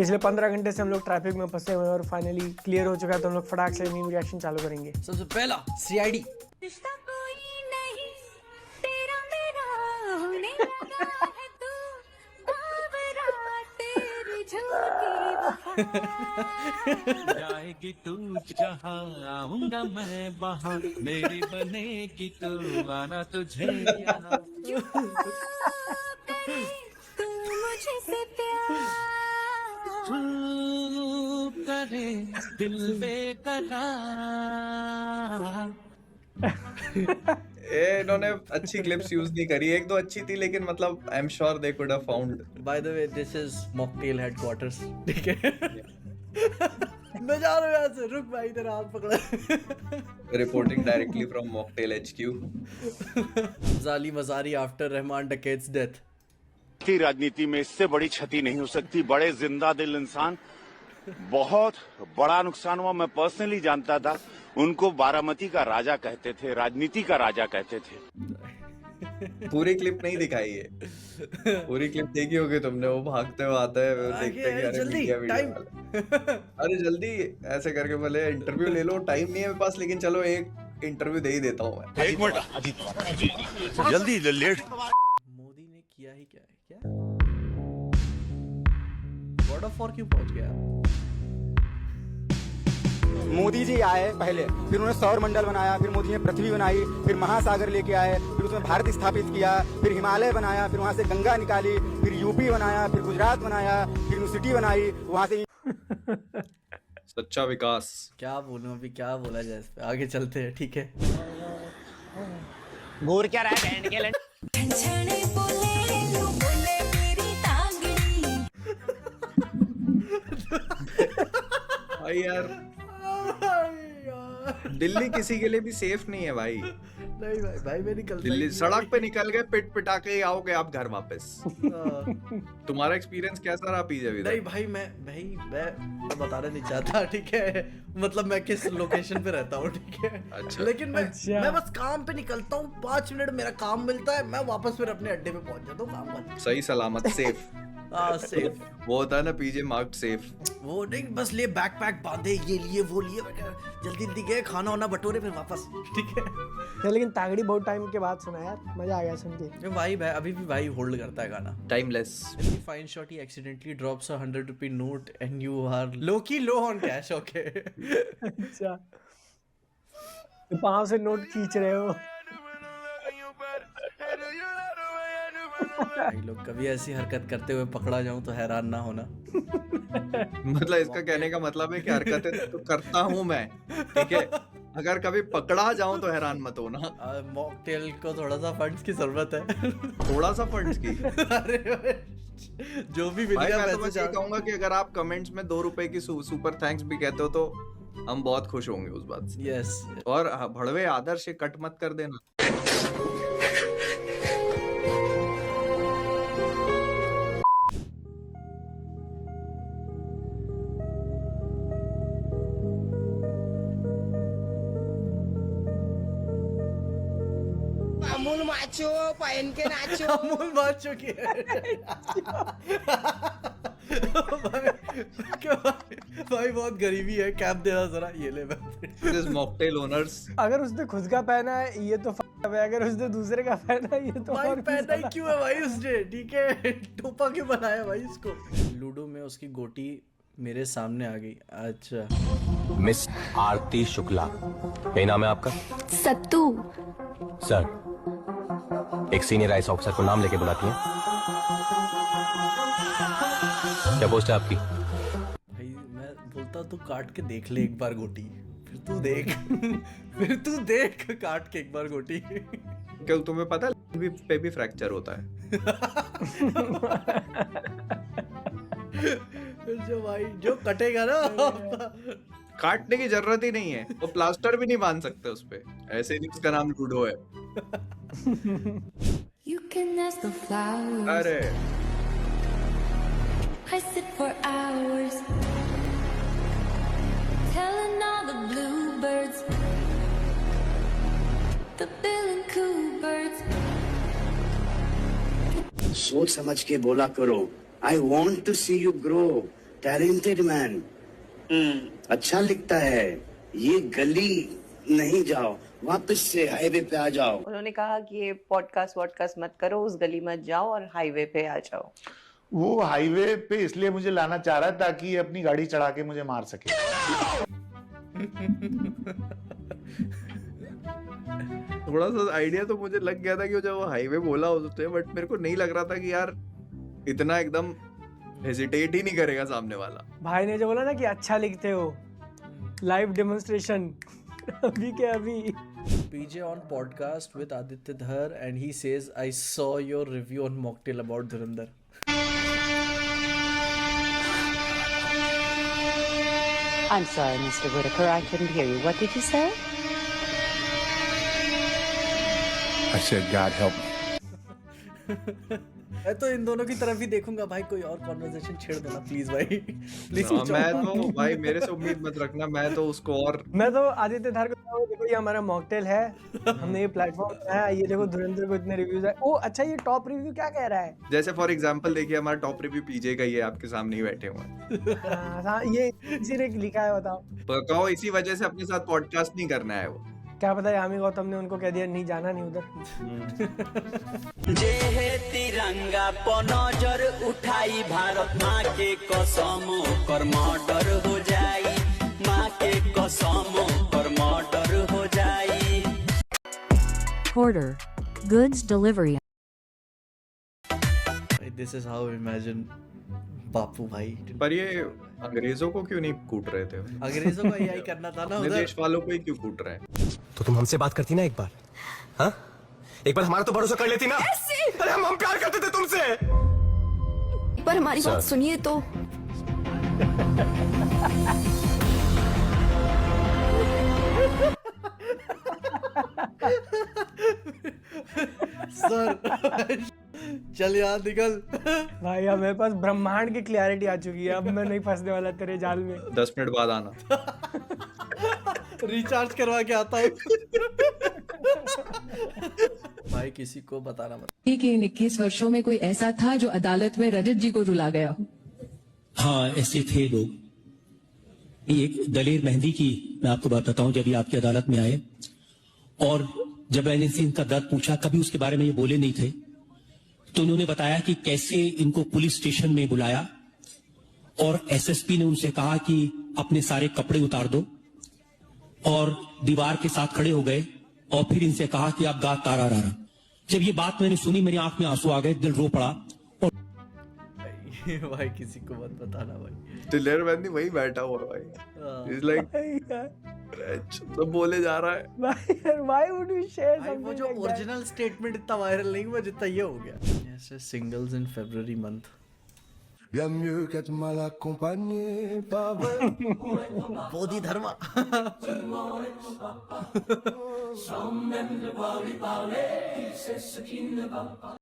पिछले 15 घंटे से हम लोग ट्रैफिक में फंसे हुए हैं और फाइनली क्लियर हो चुका है, तो हम लोग फटाक से मीम रिएक्शन चालू करेंगे। सबसे पहला सीआईडी। रिश्ता कोई नहीं तेरा मेरा होने लगा है तू बाबरा तेरी झूठी वफा जाएगी तू जहाँ आऊंगा मैं वहाँ मेरी बनेगी तू आना तुझे यहाँ करे तू मुझसे प्यार करे दिल बेकरार। इन्होंने अच्छी क्लिप्स यूज नहीं करी, एक दो अच्छी थी लेकिन मतलब I am sure they could have found. By the way this is mocktail headquarters, ठीक है। मैं जा रहा हूँ यहाँ से, रुक भाई तेरा हाथ पकड़ा। Reporting directly from mocktail HQ। जाली मजारी आफ्टर रहमान डकैत्स डेथ। की राजनीति में इससे बड़ी क्षति नहीं हो सकती। बड़े जिंदा दिल इंसान, बहुत बड़ा नुकसान हुआ। मैं पर्सनली जानता था, उनको बारामती का राजा कहते थे, राजनीति का राजा कहते थे। पूरी क्लिप नहीं दिखाई है, पूरी क्लिप देखी होगी तुमने, वो भागते हुए आता है, वो देखते हैं कि अरे जल्दी मीडिया टाइम। अरे जल्दी ऐसे करके बोले इंटरव्यू ले लो, टाइम नहीं है मेरे पास, लेकिन चलो एक इंटरव्यू दे ही देता हूँ मैं। एक मिनट, जल्दी लेट। मोदी ने किया ही क्या है, क्या गॉड ऑफ वॉर क्यों पहुंच गया? मोदी जी आए पहले, फिर उन्होंने सौर मंडल बनाया, फिर मोदी ने पृथ्वी बनाई, फिर महासागर लेके आए, फिर उसमें भारत स्थापित किया, फिर हिमालय बनाया, फिर वहां से गंगा निकाली, फिर यूपी बनाया, फिर गुजरात बनाया, फिर यूनिवर्सिटी बनाई, वहां से सच्चा विकास। क्या बोलूं अभी, क्या बोला जाए इस पे, आगे चलते हैं, ठीक है। घूर क्या रहा है बैंड के छने बोले लो बोले मेरी तांगड़ी भाई यार दिल्ली किसी के लिए भी सेफ नहीं है भाई। नहीं भाई, भाई मैं निकलता दिल्ली ही नहीं। सड़क पे निकल गए, पिट पिटा के ही आओगे आप घर वापस। तुम्हारा एक्सपीरियंस कैसा रहा पीजे विदा? नहीं भाई, मैं बताना नहीं चाहता, ठीक है। मतलब मैं किस लोकेशन पे रहता हूँ, ठीक है। अच्छा। लेकिन मैं बस काम पे निकलता हूँ, 5 मिनट मेरा काम मिलता है, मैं वापस फिर अपने अड्डे पे पहुंच जाता हूँ, काम बंद। सही सलामत सेफ। सेफ। वो होता है ना पीजे मार्क्ड सेफ। वो नहीं, बस लिए बैकपैक बांधे, ये लिए वो लिए, जल्दी जल्दी गए, खाना वाना बटोरे, फिर वापस, ठीक है। लेकिन तागड़ी बहुत टाइम के बाद सुना यार, मजा आ गया सुन के। भाई अभी भी भाई होल्ड करता है गाना। Timeless. Fine shot, he accidentally drops a 100 rupee note and you are low-key low on cash, okay? अच्छा, तो पाँव से नोट खींच रहे हो। भाई लोग कभी ऐसी हरकत करते हुए पकड़ा जाऊं तो हैरान ना होना। मतलब इसका कहने का मतलब है कि हरकतें तो करता हूँ मैं, ठीक है, अगर कभी पकड़ा जाऊं तो हैरान मत होना। मॉकटेल को थोड़ा सा फंड्स की जरूरत है। थोड़ा सा फंड्स की। अरे जो भी मिल भाई गया मैं तो बस वैसे ये कहूंगा कि अगर आप कमेंट्स में 2 रुपए की सुपर थैंक्स भी कहते हो तो हम बहुत खुश होंगे उस बात से। यस। और भड़वे आदर्श से कट मत कर देना। अमूल माचो पहन के नाचो। अमूल बात चुकी है। भाई बहुत गरीबी है, कैप देना जरा, ये ले। This mocktail owners. अगर उसने खुद का पहना है ये तो है, अगर उसने दूसरे का पहना है ये तो भाई और पहना ही क्यों है भाई उसने, ठीक है। टोपा क्यों बनाया भाई इसको? लूडो में उसकी गोटी मेरे सामने आ गई। अच्छा। मिस आरती शुक्ला, यही नाम है आपका? सत्तू। सर, एक सीनियर आईएएस ऑफिसर को नाम लेके बुलाती हैं। क्या पोस्ट है आपकी? भाई मैं बोलता तू काट के देख ले एक बार गोटी, फिर तू देख। फिर तू देख काट के एक बार गोटी। क्या तुम्हें पता है पे भी फ्रैक्चर होता है? जो भाई जो कटेगा ना, काटने की जरूरत ही नहीं है, वो प्लास्टर भी नहीं बांध सकते उस पे, ऐसे नहीं उसका नाम लूडो है। You can ask the flowers. अरे I sit for hours telling all the bluebirds, the bill and coo birds. सोच समझ के बोला करो। I want to see you grow. Talented man, अच्छा लिखता है, ये गली नहीं जाओ, वापस से हाईवे पे आ जाओ। उन्होंने कहा कि ये पॉडकास्ट मत करो, उस गली मत जाओ और हाईवे पे आ जाओ। वो हाईवे पे इसलिए मुझे लाना चाह रहा है ताकि ये अपनी गाड़ी चढ़ा के मुझे मार सके। थोड़ा सा आइडिया तो मुझे लग गया था कि जब वो हाईवे बोला उसने, बट मेरे को नहीं लग रहा था कि यार इतना एकदम हेजिटेट ही नहीं करेगा सामने वाला। भाई ने जो बोला ना कि अच्छा लिखते हो, लाइव डेमोन्स्ट्रेशन अभी के अभी। PJ on podcast with Aditya Dhar and he says, I saw your review on Mocktail about Dhurandhar. I'm sorry, Mr. Whitaker, I couldn't hear you. What did you say? I said God help me. मैं तो इन दोनों की तरफ ही देखूंगा भाई, कोई और conversation छेड़ देना प्लीज भाई, प्लीज। मैं तो भाई मेरे से उम्मीद मत रखना, मैं तो उसको और मैं तो आदित्य धार को बताऊं, देखो ये हमारा मॉकटेल है, हमने ये प्लेटफॉर्म बनाया, ये देखो धुरंधर को इतने रिव्यूज है। ओ अच्छा, ये टॉप रिव्यू क्या कह रहा है? जैसे फॉर एग्जांपल देखिए हमारा टॉप रिव्यू पीजे का ही है, आपके सामने ही बैठे हुए हैं। हाँ, ये किसी ने लिखा है, बताओ। कहो इसी वजह से अपने साथ पॉडकास्ट नहीं करना है वो। क्या पता यामी गौतम ने उनको कह दिया नहीं जाना नहीं उधर। तिरंगा पर नजर उठाई, भारत माँ के कसम कर मर्डर हो जाई, माँ के कसम कर मर्डर हो जाई। Porter. Goods delivery. This is how I imagine बापू भाई। पर ये अंग्रेजों को क्यों नहीं कूट रहे थे? अंग्रेजों को यही करना था ना उधर। देश वालों को ही क्यों कूट रहे हैं? तो तुम हमसे बात करती ना एक बार, हाँ? एक बार हमारा तो भरोसा कर लेती ना। अरे हम प्यार करते थे तुमसे। एक बार हमारी बात सुनिए तो। सर चल यार निकल। भाई अब मेरे पास ब्रह्मांड की क्लैरिटी आ चुकी है, अब मैं नहीं फंसने वाला तेरे जाल में। 10 मिनट बाद आना। रिचार्ज करवा के आता हूँ। भाई किसी को बताना मत। ठीक है, 21 वर्षों में कोई ऐसा था जो अदालत में रजत जी को रुला गया? हाँ ऐसे थे लोग। एक दलेर मेहंदी की मैं आपको बात बताऊं, जब ये आपकी अदालत में आए और जब मैंने इनसे इनका दर्द पूछा, कभी उसके बारे में ये बोले नहीं थे, तो उन्होंने बताया कि कैसे इनको पुलिस स्टेशन में बुलाया और एसएसपी ने उनसे कहा कि अपने सारे कपड़े उतार दो और दीवार के साथ खड़े हो गए और फिर इनसे कहा कि आप गा तारा रा। जब ये बात मैंने सुनी, मेरी आंख में आंसू आ गए, दिल रो पड़ा। और भाई किसी को मत बताना भाई। दिलेर मेहंदी वही बैठा हुआ भाई, इज लाइक तो बोले जा रहा है। भाई यार, why would you share भाई वो something जो like that? ओरिजिनल स्टेटमेंट इतना वायरल नहीं हुआ जितना ये हो गया। ऐसे सिंगल्स इन फरवरी month. Bien mieux qu'être mal accompagné par Bodhi धर्मा।